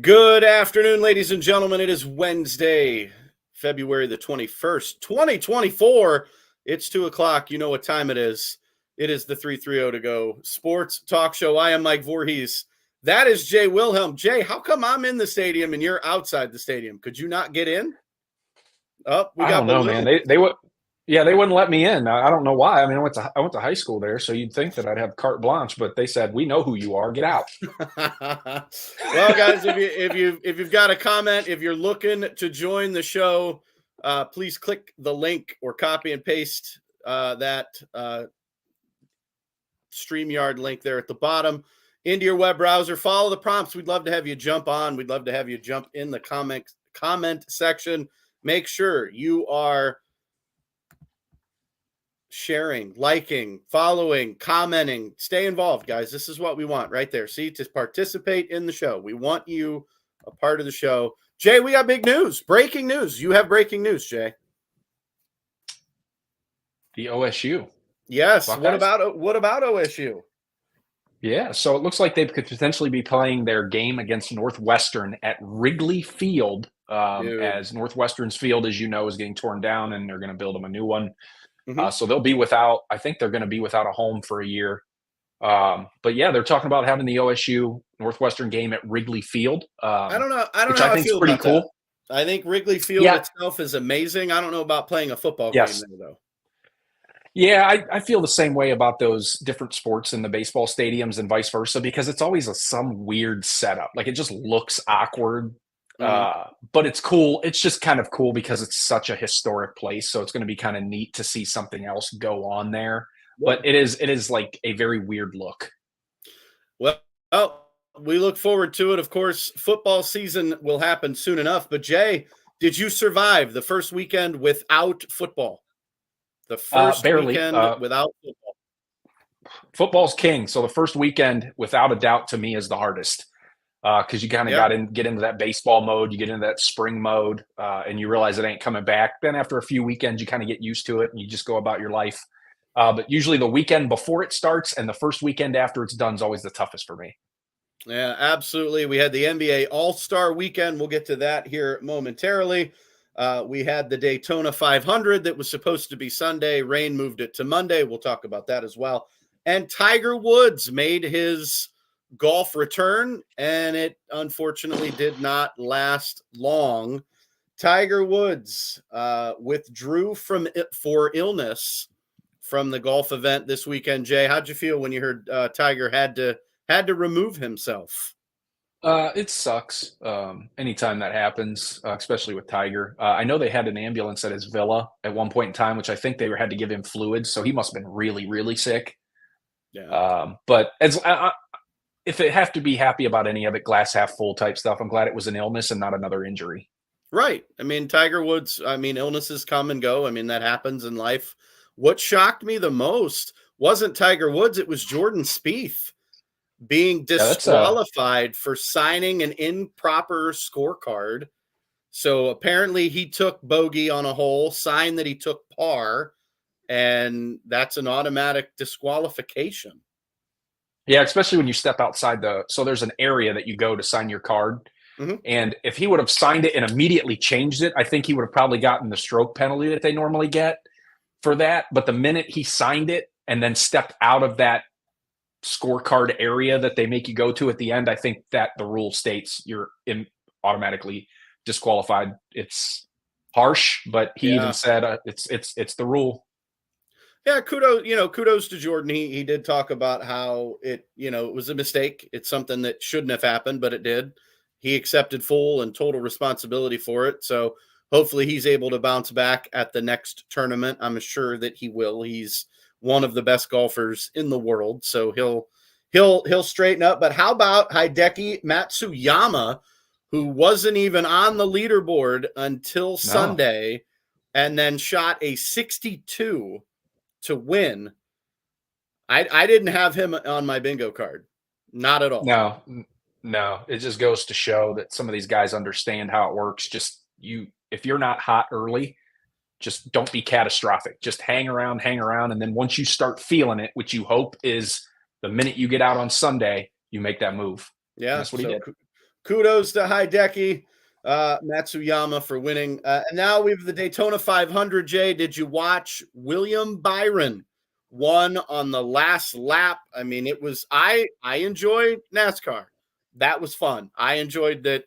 Good afternoon, ladies and gentlemen. It is Wednesday, February the 21st, 2024. It's 2 o'clock. You know what time it is. It is the 330 to go sports talk show. I am Mike Vorhies. That is Jay Wilhelm. Jay, how come I'm in the stadium and you're outside the stadium? Could you not get in? Oh, we I got don't know, man. balloons. They would, yeah, they wouldn't let me in. I don't know why. I mean, I went to high school there, so you'd think that I'd have carte blanche, but they said, "We know who you are. Get out." Well, guys, if you've got a comment, if you're looking to join the show, please click the link or copy and paste that StreamYard link there at the bottom into your web browser. Follow the prompts. We'd love to have you jump on. We'd love to have you jump in the comment section. Make sure you are sharing, liking, following, commenting. Stay involved, guys. This is what we want right there. See, to participate in the show. We want you a part of the show. Jay, we got big news. Breaking news. You have breaking news, Jay. The OSU. Yes. Buckeyes? What about OSU? Yeah, so it looks like they could potentially be playing their game against Northwestern at Wrigley Field, as Northwestern's field, as you know, is getting torn down, and they're going to build them a new one. So they'll be without. I think they're going to be without a home for a year. But yeah, they're talking about having the OSU Northwestern game at Wrigley Field. I don't know. I don't which know how I I think is feel pretty about cool. that. I think Wrigley Field Yeah. itself is amazing. I don't know about playing a football game Yes. there, though. Yeah, I feel the same way about those different sports in the baseball stadiums and vice versa because it's always some weird setup. Like it just looks awkward, but it's cool. It's just kind of cool because it's such a historic place. So it's going to be kind of neat to see something else go on there. But it is like a very weird look. Well, we look forward to it. Of course, football season will happen soon enough. But Jay, did you survive the first weekend without football? The first Barely. weekend without football. Football's king. So the first weekend, without a doubt, to me is the hardest because you kind of get into that baseball mode, you get into that spring mode, and you realize it ain't coming back. Then after a few weekends, you kind of get used to it and you just go about your life. But usually the weekend before it starts and the first weekend after it's done is always the toughest for me. Yeah, absolutely. We had the NBA All-Star Weekend. We'll get to that here momentarily. We had the Daytona 500 that was supposed to be Sunday. Rain moved it to Monday. We'll talk about that as well. And Tiger Woods made his golf return, and it unfortunately did not last long. Tiger Woods withdrew for illness from the golf event this weekend. Jay, how'd you feel when you heard Tiger had to remove himself? It sucks anytime that happens, especially with Tiger. I know they had an ambulance at his villa at one point in time, which I think they had to give him fluids, so he must have been really, really sick. Yeah. But if it have to be happy about any of it, glass half full type stuff, I'm glad it was an illness and not another injury. Right. I mean, Tiger Woods, illnesses come and go. I mean, that happens in life. What shocked me the most wasn't Tiger Woods, it was Jordan Spieth being disqualified for signing an improper scorecard. So apparently he took bogey on a hole, signed that he took par, and that's an automatic disqualification. Yeah, especially when you step outside so there's an area that you go to sign your card. And if he would have signed it and immediately changed it, I think he would have probably gotten the stroke penalty that they normally get for that. But the minute he signed it and then stepped out of that scorecard area that they make you go to at the end, I think that the rule states you're automatically disqualified. It's harsh, but he even said it's the rule. Yeah, kudos to Jordan. He did talk about how it was a mistake. It's something that shouldn't have happened, but it did. He accepted full and total responsibility for it. So hopefully he's able to bounce back at the next tournament. I'm sure that he will. He's one of the best golfers in the world, so he'll straighten up. But how about Hideki Matsuyama, who wasn't even on the leaderboard until Sunday, and then shot a 62 to win? I didn't have him on my bingo card, not at all. No, it just goes to show that some of these guys understand how it works. If you're not hot early, just don't be catastrophic. Just hang around. And then once you start feeling it, which you hope is the minute you get out on Sunday, you make that move. Yeah. And that's what he did. Kudos to Hideki Matsuyama for winning. And now we have the Daytona 500, Jay. Did you watch William Byron won on the last lap? I mean, it was, I enjoyed NASCAR. That was fun. I enjoyed that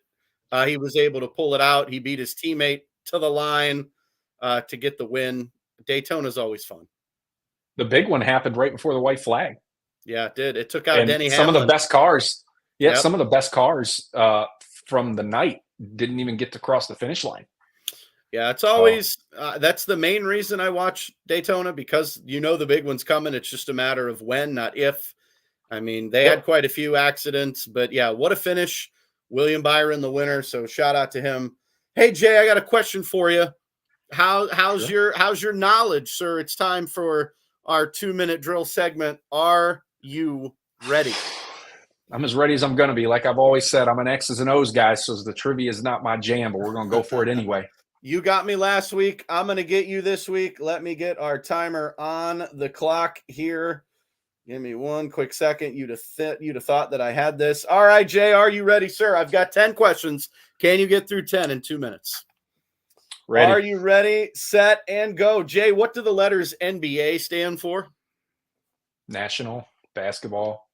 he was able to pull it out. He beat his teammate to the line to get the win. Daytona is always fun. The big one happened right before the white flag. Yeah, it did. It took out Denny Some Hamlin. of the best cars. Yeah, yep. Some of the best cars from the night didn't even get to cross the finish line. Yeah, it's always that's the main reason I watch Daytona, because the big one's coming. It's just a matter of when, not if. I mean, they had quite a few accidents, but yeah, what a finish. William Byron, the winner. So shout out to him. Hey Jay, I got a question for you. How's your knowledge, sir? It's time for our 2-minute drill segment. Are you ready? I'm as ready as I'm going to be. Like I've always said, I'm an X's and O's guy, so the trivia is not my jam, but we're going to go for it anyway. You got me last week. I'm going to get you this week. Let me get our timer on the clock here. Give me one quick second. You'd have thought that I had this. All right, Jay, are you ready, sir? I've got 10 questions. Can you get through 10 in 2 minutes? Ready. Are you ready, set, and go? Jay, what do the letters NBA stand for? National Basketball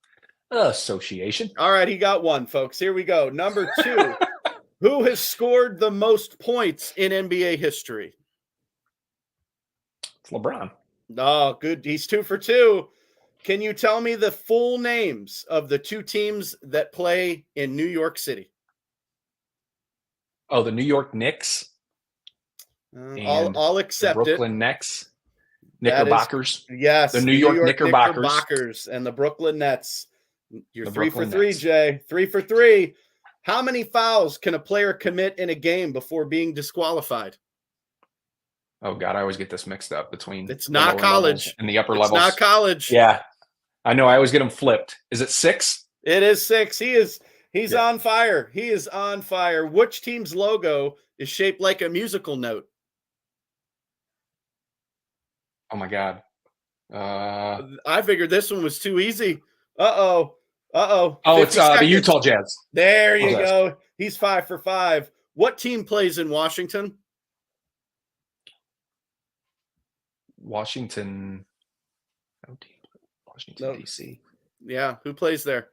Association. All right, he got one, folks. Here we go. Number 2. Who has scored the most points in NBA history? It's LeBron. Oh, good. He's 2 for 2. Can you tell me the full names of the 2 teams that play in New York City? Oh, the New York Knicks. I'll accept the Brooklyn Nets. Knickerbockers. Yes. The New York Knickerbockers. And the Brooklyn Nets. You're 3 for 3, Jay. 3 for 3. How many fouls can a player commit in a game before being disqualified? Oh, God, I always get this mixed up between it's not college and the upper levels. It's not college. Yeah, I know. I always get them flipped. Is it 6? It is 6. He's on fire. He is on fire. Which team's logo is shaped like a musical note? Oh, my God. I figured this one was too easy. Uh-oh. Oh, it's the Utah Jazz. There you go. He's 5 for 5. What team plays in Washington? Washington, D.C. Yeah, who plays there?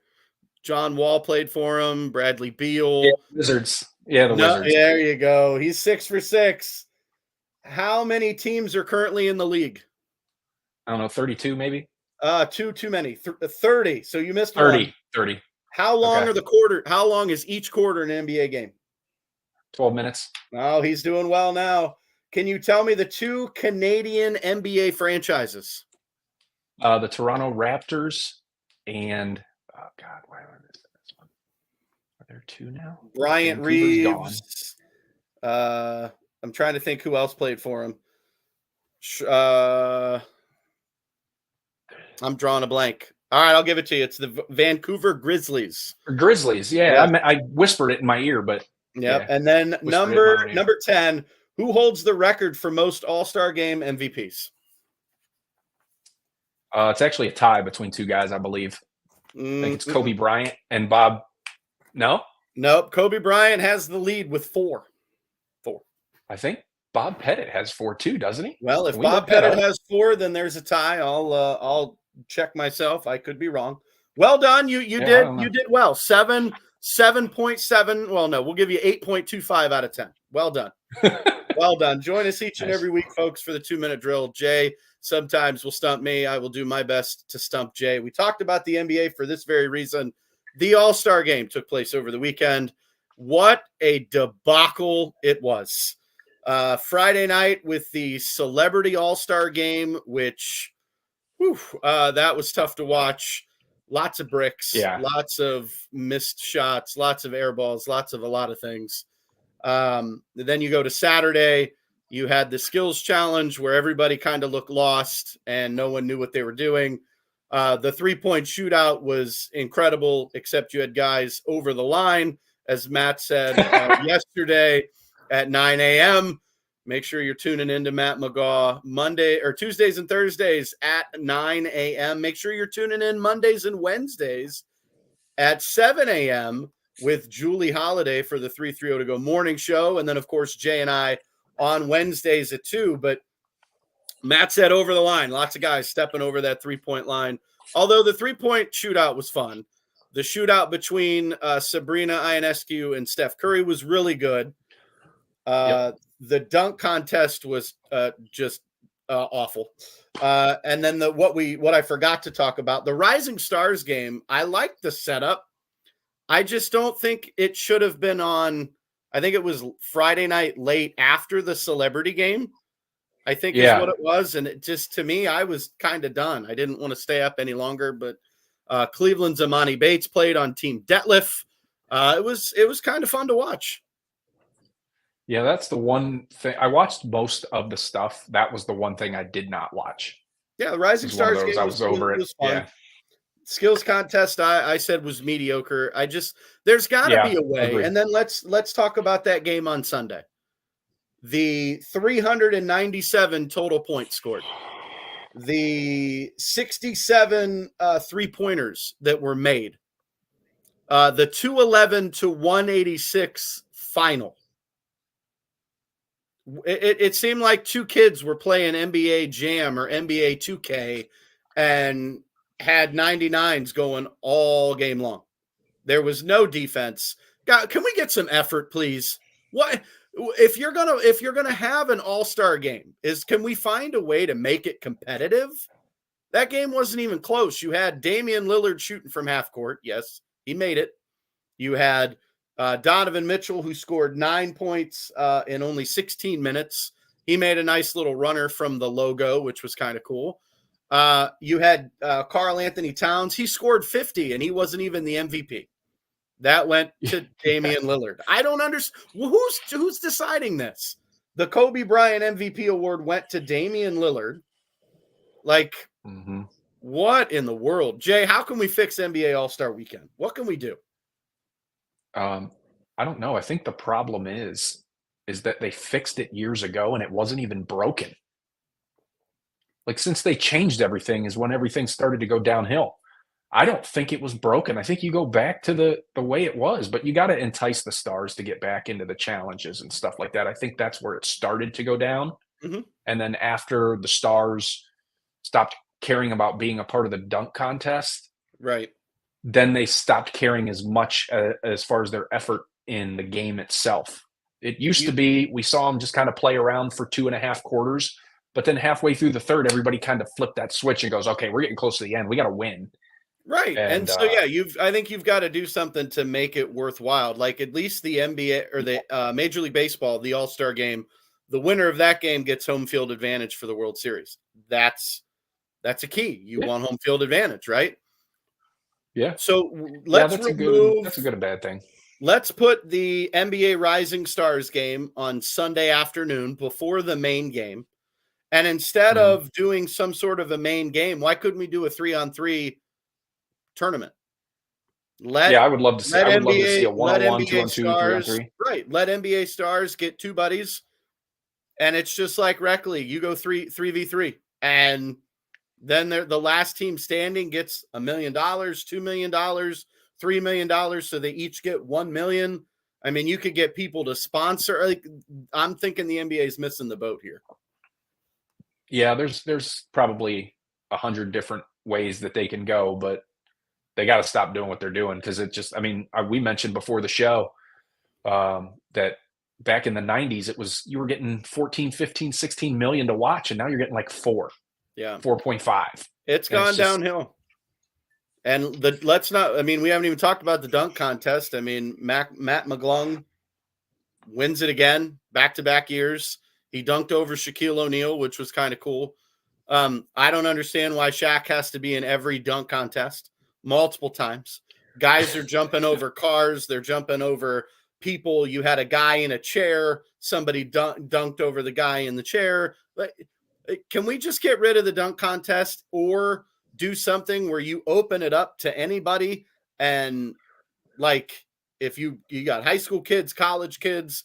John Wall played for him. Bradley Beal. Yeah, Wizards. Yeah, the Wizards. There you go. He's 6 for 6. How many teams are currently in the league? I don't know, 32 maybe? Too many. 30. So you missed 30. 30. How long are the quarter? How long is each quarter in an NBA game? 12 minutes. Oh, he's doing well now. Can you tell me the 2 Canadian NBA franchises? The Toronto Raptors and why am I missing this one? Are there 2 now? Bryant Reeves. I'm trying to think who else played for him. I'm drawing a blank. All right, I'll give it to you. It's the Vancouver Grizzlies. Grizzlies, yeah. I whispered it in my ear, but yep. Yeah. And then number 10. Who holds the record for most All-Star Game MVPs? It's actually a tie between 2 guys, I believe. I think it's Kobe Bryant and Bob. No? Nope. Kobe Bryant has the lead with 4. I think Bob Pettit has 4 too, doesn't he? Well, if Bob Pettit has 4, then there's a tie. I'll check myself. I could be wrong. Well done. You did well. 7.7. Well, no, we'll give you 8.25 out of 10. Well done. Well done. Join us each and every week, folks, for the 2-minute drill. Jay sometimes will stump me. I will do my best to stump Jay. We talked about the NBA for this very reason. The All-Star Game took place over the weekend. What a debacle it was. Friday night with the Celebrity All-Star Game, which that was tough to watch. Lots of bricks, lots of missed shots, lots of air balls, lots of a lot of things. Then you go to Saturday, you had the skills challenge where everybody kind of looked lost and no one knew what they were doing. The 3-point shootout was incredible, except you had guys over the line, as Matt said yesterday at 9 a.m. Make sure you're tuning into Matt McGaw Monday or Tuesdays and Thursdays at 9 a.m. Make sure you're tuning in Mondays and Wednesdays at 7 a.m. with Julie Holiday for the 330 to go morning show. And then, of course, Jay and I on Wednesdays at 2. But Matt said over the line, lots of guys stepping over that 3-point line. Although the 3-point shootout was fun. The shootout between Sabrina Ionescu and Steph Curry was really good. The dunk contest was just awful. And then what I forgot to talk about, the Rising Stars game, I liked the setup. I just don't think it should have been on. I think it was Friday night late after the celebrity game, I think is what it was. And it just, to me, I was kind of done. I didn't want to stay up any longer, but Cleveland's Amani Bates played on Team Detlef. It was kind of fun to watch. Yeah, that's the one thing. I watched most of the stuff. That was the one thing I did not watch. Yeah, the Rising Stars game I was over it. Yeah. Skills contest, I said was mediocre. There's got to be a way. Agreed. And then let's talk about that game on Sunday. The 397 total points scored. The 67 3-pointers that were made. The 211 to 186 final. It seemed like two kids were playing NBA Jam or NBA 2K and had 99s going all game long. There was no defense. God, can we get some effort, please? What if you're gonna have an all-star game? Can we find a way to make it competitive? That game wasn't even close. You had Damian Lillard shooting from half court. Yes, he made it. You had Donovan Mitchell, who scored 9 points in only 16 minutes. He made a nice little runner from the logo, which was kind of cool. You had Karl Anthony Towns. He scored 50, and he wasn't even the MVP. That went to Damian Lillard. I don't understand. Who's deciding this? The Kobe Bryant MVP award went to Damian Lillard. What in the world? Jay, how can we fix NBA All-Star Weekend? What can we do? I don't know. I think the problem is that they fixed it years ago and it wasn't even broken. Like, since they changed everything is when everything started to go downhill. I don't think it was broken. I think you go back to the way it was, but you got to entice the stars to get back into the challenges and stuff like that. I think that's where it started to go down. Mm-hmm. And then after the stars stopped caring about being a part of the dunk contest, right, then they stopped caring as much as far as their effort in the game itself. It used to be, we saw them just kind of play around for 2.5 quarters, but then halfway through the third, everybody kind of flipped that switch and goes, okay, we're getting close to the end. We got to win. Right. And so, I think you've got to do something to make it worthwhile. Like, at least the NBA or the Major League Baseball, the All-Star game, the winner of that game gets home field advantage for the World Series. That's a key. You want home field advantage, right? Yeah. So that's a good and bad thing. Let's put the NBA Rising Stars game on Sunday afternoon before the main game. And instead of doing some sort of a main game, why couldn't we do a 3-on-3 tournament? I would love to see. I would love to see a 1-on-1, 2-on-2, 3-on-3. Right. Let NBA stars get two buddies, and it's just like rec league. You go 3v3, and then the last team standing gets $1 million, $2 million, $3 million, so they each get $1 million. I mean, you could get people to sponsor. Like, I'm thinking the NBA is missing the boat here. Yeah, there's probably 100 different ways that they can go, but they got to stop doing what they're doing, because it just, I mean, we mentioned before the show that back in the 90s, you were getting 14, 15, 16 million to watch, and now you're getting like 4.5. It's gone downhill. And we haven't even talked about the dunk contest. I mean, Matt McGlung wins it again, back-to-back years. He dunked over Shaquille O'Neal, which was kind of cool. I don't understand why Shaq has to be in every dunk contest multiple times. Guys are jumping over cars. They're jumping over people. You had a guy in a chair. Somebody dunked over the guy in the chair. But can we just get rid of the dunk contest, or do something where you open it up to anybody? And like, if you got high school kids, college kids,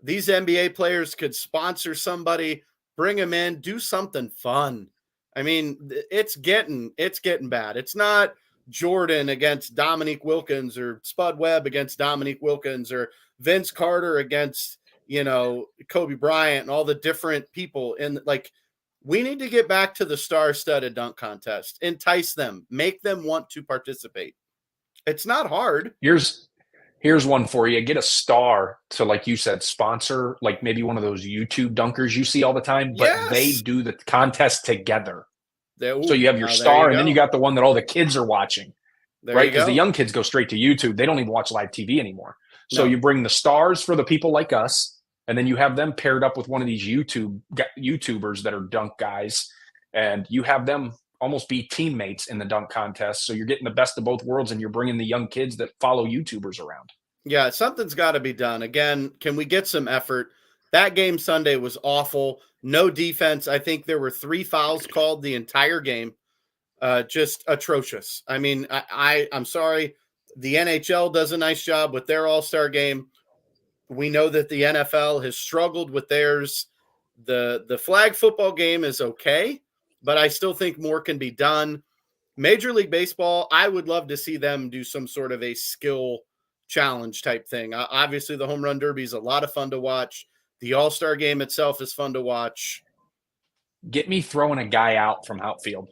these NBA players could sponsor somebody, bring them in, do something fun. I mean, it's getting bad. It's not Jordan against Dominique Wilkins or Spud Webb against Dominique Wilkins or Vince Carter against, Kobe Bryant and all the different people. And like, we need to get back to the star-studded dunk contest, entice them, make them want to participate. It's not hard. Here's one for you. Get a star to, like you said, sponsor, like maybe one of those YouTube dunkers you see all the time, but they do the contest together. So you have your star, and then you got the one that all the kids are watching, right? Because the young kids go straight to YouTube. They don't even watch live TV anymore. So you bring the stars for the people like us, and then you have them paired up with one of these YouTubers that are dunk guys, and you have them almost be teammates in the dunk contest. So you're getting the best of both worlds, and you're bringing the young kids that follow YouTubers around. Yeah, something's got to be done. Again, can we get some effort? That game Sunday was awful. No defense. I think there were 3 fouls called the entire game. Just atrocious. I mean, I'm sorry. The NHL does a nice job with their all-star game. We know that the NFL has struggled with theirs. The flag football game is okay, but I still think more can be done. Major League Baseball, I would love to see them do some sort of a skill challenge type thing. Obviously, the home run derby is a lot of fun to watch. The all-star game itself is fun to watch. Get me throwing a guy out from outfield.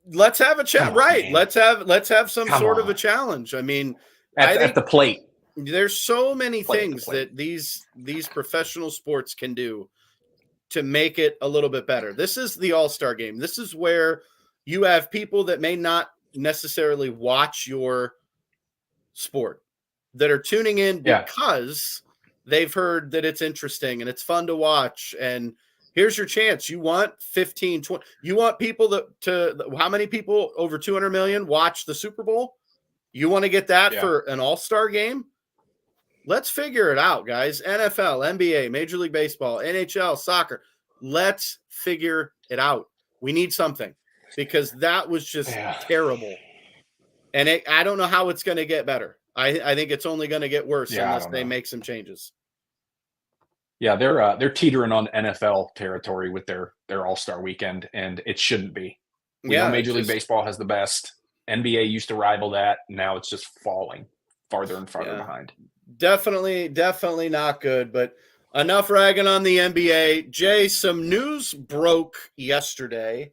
Let's have a chat. Right. Man. Let's have some sort of a challenge. I mean, at the plate. There's so many things that these professional sports can do to make it a little bit better. This is the all-star game. This is where you have people that may not necessarily watch your sport that are tuning in because they've heard that it's interesting and it's fun to watch. And here's your chance. You want 15, 20, you want people how many people over 200 million watch the Super Bowl? You want to get that for an all-star game? Let's figure it out, guys. NFL, NBA, Major League Baseball, NHL, soccer. Let's figure it out. We need something because that was just terrible. And I don't know how it's going to get better. I think it's only going to get worse unless they make some changes. Yeah, they're teetering on NFL territory with their All-Star weekend, and it shouldn't be. We know Major League Baseball has the best. NBA used to rival that. Now it's just falling farther and farther behind. Definitely not good, but enough ragging on the NBA. Jay, some news broke yesterday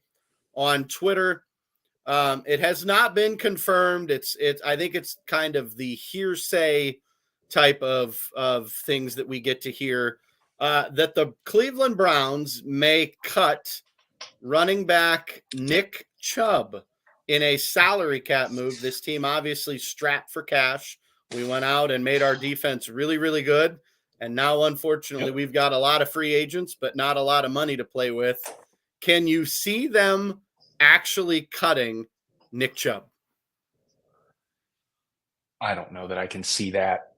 on Twitter. It has not been confirmed. I think it's kind of the hearsay type of things that we get to hear, that the Cleveland Browns may cut running back Nick Chubb in a salary cap move. This team obviously strapped for cash. We went out and made our defense really, really good. And now, unfortunately, we've got a lot of free agents, but not a lot of money to play with. Can you see them actually cutting Nick Chubb? I don't know that I can see that.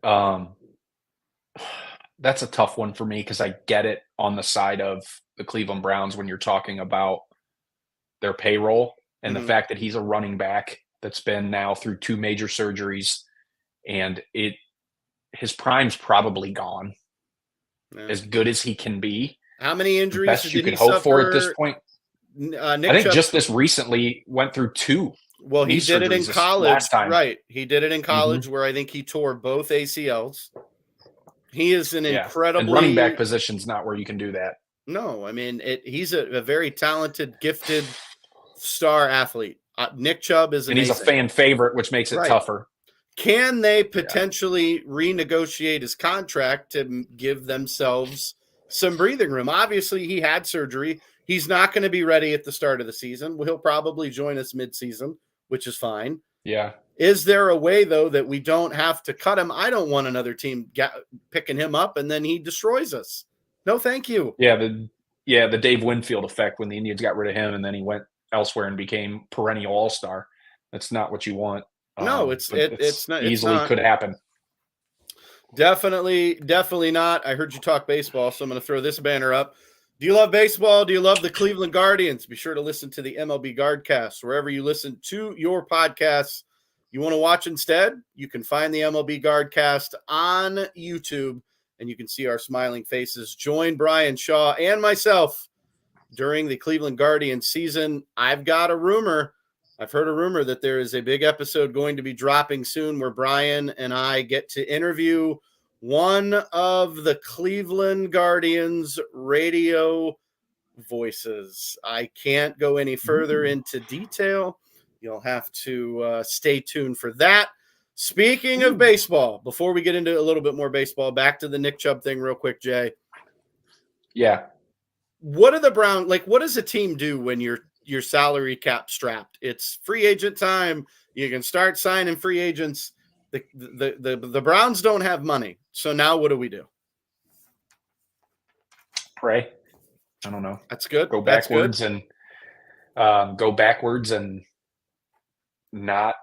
That's a tough one for me because I get it on the side of the Cleveland Browns when you're talking about their payroll and the fact that he's a running back that's been now through 2 major surgeries. And his prime's probably gone. As good as he can be. How many injuries best you could hope for at this point? I think just this recently went through 2. Well, he did it in college. Last time. Right. He did it in college where I think he tore both ACLs. He is an incredible and running back position's not where you can do that. No, I mean, he's a very talented, gifted star athlete. Nick Chubb is amazing. And he's a fan favorite, which makes it tougher. Can they potentially renegotiate his contract to give themselves some breathing room? Obviously, he had surgery. He's not going to be ready at the start of the season. He'll probably join us mid-season, which is fine. Yeah. Is there a way, though, that we don't have to cut him? I don't want another team picking him up, and then he destroys us. No, thank you. Yeah, the Dave Winfield effect when the Indians got rid of him, and then he went elsewhere and became perennial all-star. That's not what you want. No, it's not easily could happen. Definitely not. I heard you talk baseball, so I'm going to throw this banner up. Do you love baseball? Do you love the Cleveland Guardians? Be sure to listen to the MLB Guardcast wherever you listen to your podcasts. You want to watch instead? You can find the MLB Guardcast on YouTube. and you can see our smiling faces. Join Brian Shaw and myself during the Cleveland Guardians season. I've heard a rumor that there is a big episode going to be dropping soon where Brian and I get to interview one of the Cleveland Guardians radio voices. I can't go any further into detail. You'll have to stay tuned for that. Speaking of baseball, before we get into a little bit more baseball, back to the Nick Chubb thing real quick, Jay. Yeah. What are the Browns like? What does a team do when your salary cap strapped? It's free agent time. You can start signing free agents. The Browns don't have money. So now what do we do? Pray. I don't know. That's good. Go backwards and not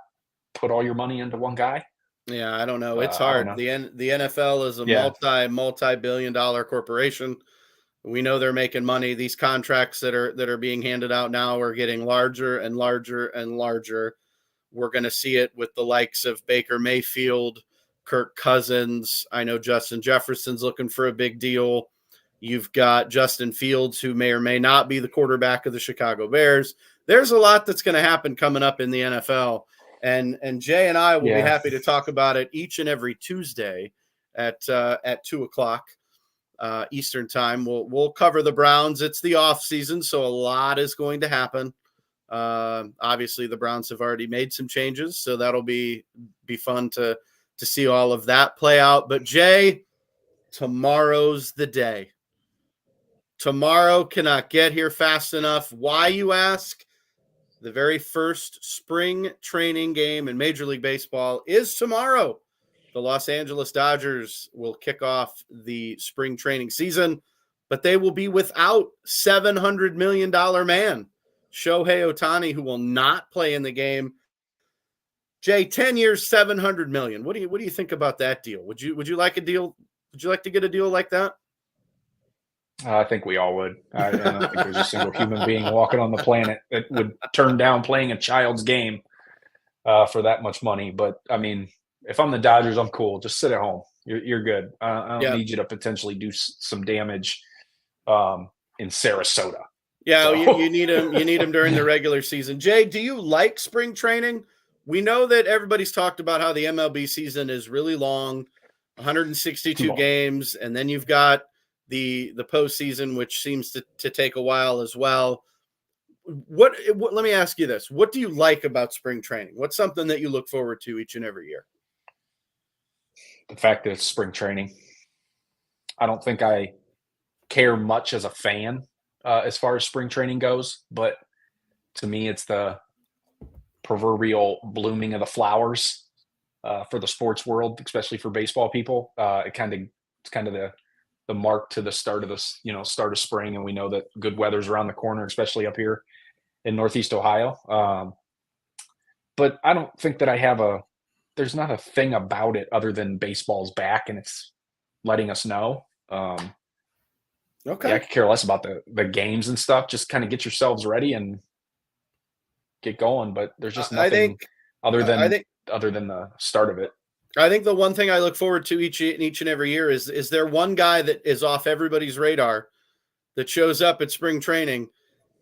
put all your money into one guy. Yeah, I don't know. It's hard. The NFL is a multi-billion-dollar corporation. We know they're making money. These contracts that are being handed out now are getting larger and larger and larger. We're going to see it with the likes of Baker Mayfield, Kirk Cousins. I know Justin Jefferson's looking for a big deal. You've got Justin Fields, who may or may not be the quarterback of the Chicago Bears. There's a lot that's going to happen coming up in the NFL. And Jay and I will be happy to talk about it each and every Tuesday at 2:00 Eastern time. We'll cover the Browns. It's the off season, so a lot is going to happen. Obviously, the Browns have already made some changes, so that'll be fun to see all of that play out. But Jay, tomorrow's the day. Tomorrow cannot get here fast enough. Why, you ask? The very first spring training game in Major League Baseball is tomorrow. The Los Angeles Dodgers will kick off the spring training season, but they will be without $700 million man, Shohei Ohtani, who will not play in the game. Jay, 10 years, $700 million. What do you think about that deal? Would you like a deal? Would you like to get a deal like that? I think we all would. I don't think there's a single human being walking on the planet that would turn down playing a child's game for that much money. But, I mean, if I'm the Dodgers, I'm cool. Just sit at home. You're good. I don't need you to potentially do some damage in Sarasota. Yeah, so. you need him. You need him during the regular season. Jay, do you like spring training? We know that everybody's talked about how the MLB season is really long, 162 games, and then you've got the postseason, which seems to take a while as well. What? Let me ask you this: what do you like about spring training? What's something that you look forward to each and every year? The fact that it's spring training. I don't think I care much as a fan as far as spring training goes, but to me, it's the proverbial blooming of the flowers for the sports world, especially for baseball people. It's kind of the mark to the start of this, start of spring, and we know that good weather's around the corner, especially up here in Northeast Ohio. But I don't think that there's not a thing about it other than baseball's back and it's letting us know. Okay. Yeah, I could care less about the games and stuff. Just kind of get yourselves ready and get going. But there's just nothing other than the start of it. I think the one thing I look forward to each and every year is there one guy that is off everybody's radar that shows up at spring training,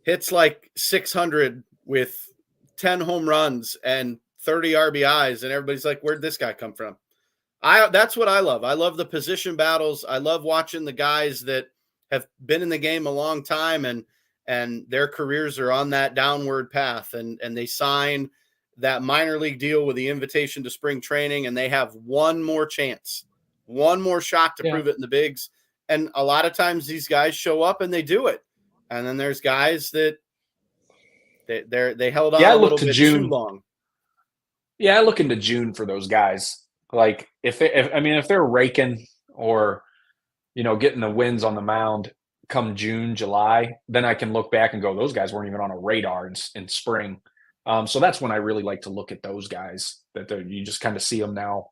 hits like 600 with 10 home runs and 30 RBIs, and everybody's like, where'd this guy come from? That's what I love. I love the position battles. I love watching the guys that have been in the game a long time and their careers are on that downward path, and they sign that minor league deal with the invitation to spring training, and they have one more chance, one more shot to prove it in the bigs. And a lot of times these guys show up and they do it. And then there's guys that they held on a little bit too long. Yeah, I look into June for those guys. Like if they're raking or getting the wins on the mound come June, July, then I can look back and go, those guys weren't even on a radar in spring. So that's when I really like to look at those guys you just kind of see them now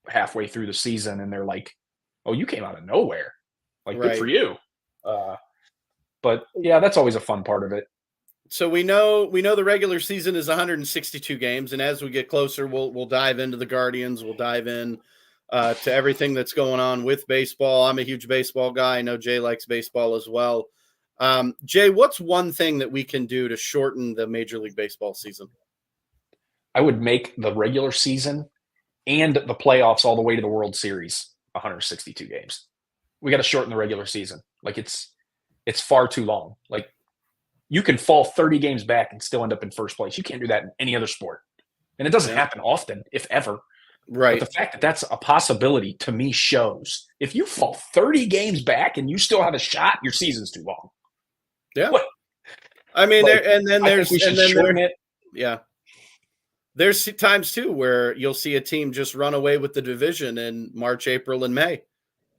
halfway through the season and they're like, oh, you came out of nowhere. Like, good for you. But yeah, that's always a fun part of it. So we know the regular season is 162 games. And as we get closer, we'll dive into the Guardians. We'll dive in to everything that's going on with baseball. I'm a huge baseball guy. I know Jay likes baseball as well. Jay, what's one thing that we can do to shorten the Major League Baseball season? I would make the regular season and the playoffs all the way to the World Series 162 games. We got to shorten the regular season. Like it's far too long. Like you can fall 30 games back and still end up in first place. You can't do that in any other sport. And it doesn't happen often, if ever. Right. But the fact that that's a possibility to me shows if you fall 30 games back and you still have a shot, your season's too long. Yeah. What? I mean, like, there's shorten it. Yeah. There's times too where you'll see a team just run away with the division in March, April, and May,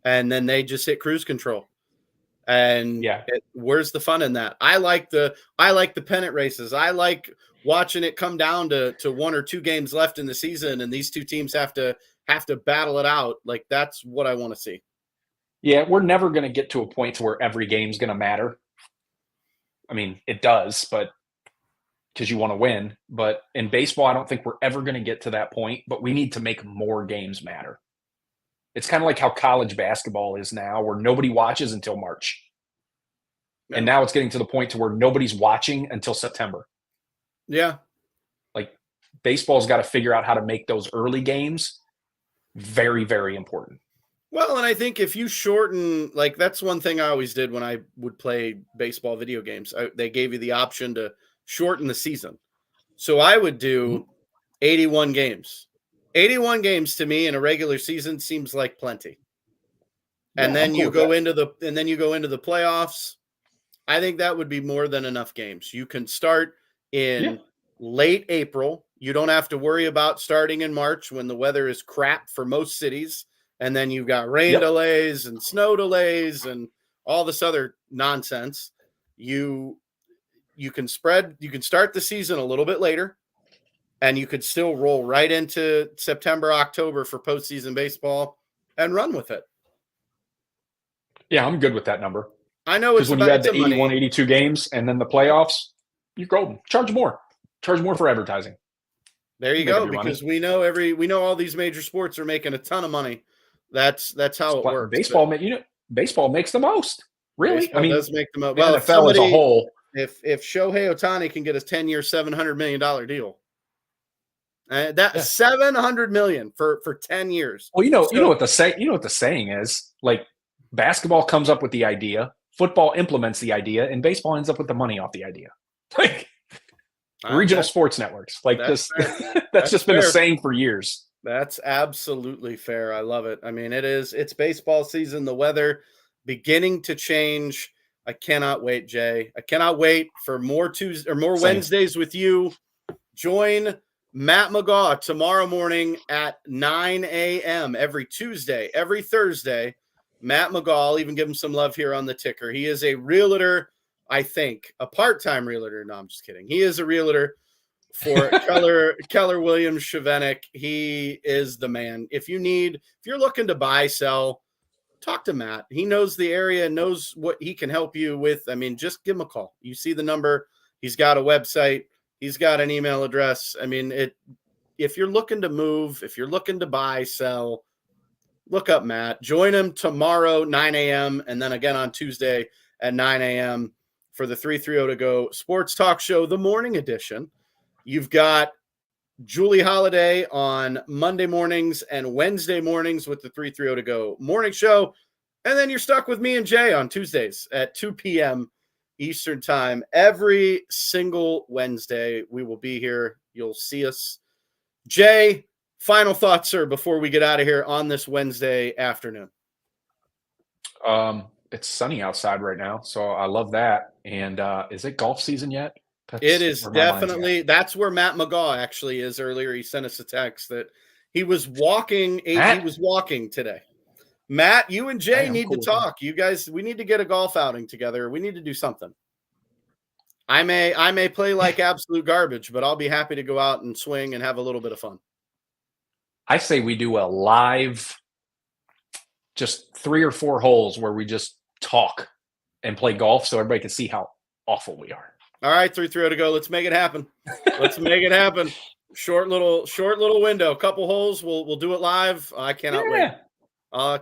and then they just hit cruise control. And where's the fun in that? I like the pennant races. I like watching it come down to 1 or 2 games left in the season, and these two teams have to battle it out. Like that's what I want to see. Yeah, we're never going to get to a point to where every game's going to matter. I mean, it does, but because you want to win. But in baseball, I don't think we're ever going to get to that point, but we need to make more games matter. It's kind of like how college basketball is now, where nobody watches until March. Yeah. And now it's getting to the point to where nobody's watching until September. Yeah. Like baseball's got to figure out how to make those early games very, very important. Well, and I think if you shorten, like that's one thing I always did when I would play baseball video games. They gave you the option to shorten the season. So I would do 81 games. 81 games to me in a regular season seems like plenty. And then you go into the playoffs. I think that would be more than enough games. You can start in late April. You don't have to worry about starting in March when the weather is crap for most cities. And then you've got rain delays and snow delays and all this other nonsense. You can start the season a little bit later, and you could still roll right into September, October for postseason baseball and run with it. Yeah, I'm good with that number. I know it's when you had the 81, 82 games and then the playoffs, you're golden. Charge more for advertising. There you go, because we know all these major sports are making a ton of money. That's how it works. Baseball makes the most. Really, baseball does make the most. Well, NFL as a whole. If Shohei Ohtani can get a 10-year, $700 million deal, $700 million for 10 years. Well, you know what the saying is. Like basketball comes up with the idea, football implements the idea, and baseball ends up with the money off the idea. Like regional sports networks, like this. That's just been the saying for years. That's absolutely fair. I love it. I mean, it's baseball season, the weather beginning to change. I cannot wait, Jay. I cannot wait for more Wednesdays with you. Join Matt McGaw tomorrow morning at 9 a.m. every Tuesday, every Thursday. Matt McGaw, I'll even give him some love here on the ticker. He is a realtor, I think, a part-time realtor. No, I'm just kidding. He is a realtor for Keller Williams Chevenik. He is the man. If you're looking to buy, sell, talk to Matt. He knows the area, knows what he can help you with. I mean, just give him a call. You see the number. He's got a website. He's got an email address. I mean, if you're looking to move, if you're looking to buy, sell, look up Matt. Join him tomorrow, 9 a.m., and then again on Tuesday at 9 a.m. for the 330 to go sports talk show, the morning edition. You've got Julie Holiday on Monday mornings and Wednesday mornings with the 330 to go morning show. And then you're stuck with me and Jay on Tuesdays at 2 p.m. Eastern time. Every single Wednesday, we will be here. You'll see us. Jay, final thoughts, sir, before we get out of here on this Wednesday afternoon. It's sunny outside right now, so I love that. And is it golf season yet? It is definitely. That's where Matt McGaw actually is. Earlier, he sent us a text that he was walking. He was walking today. Matt, you and Jay need to talk. You guys, we need to get a golf outing together. We need to do something. I may play like absolute garbage, but I'll be happy to go out and swing and have a little bit of fun. I say we do a live, just 3 or 4 holes where we just talk and play golf so everybody can see how awful we are. All right, 330 to go. Let's make it happen. Let's make it happen. Short little window, couple holes. We'll do it live. I cannot wait.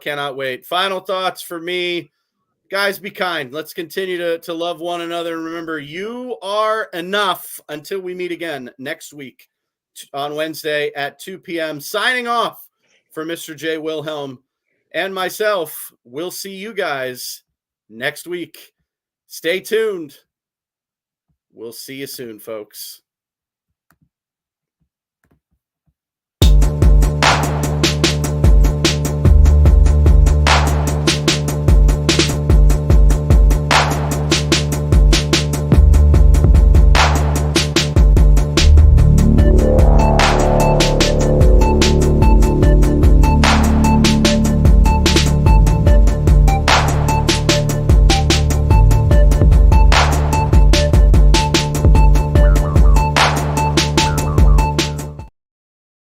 Cannot wait. Final thoughts for me. Guys, be kind. Let's continue to love one another. And remember, you are enough until we meet again next week on Wednesday at 2 p.m. Signing off for Mr. J. Wilhelm and myself. We'll see you guys next week. Stay tuned. We'll see you soon, folks.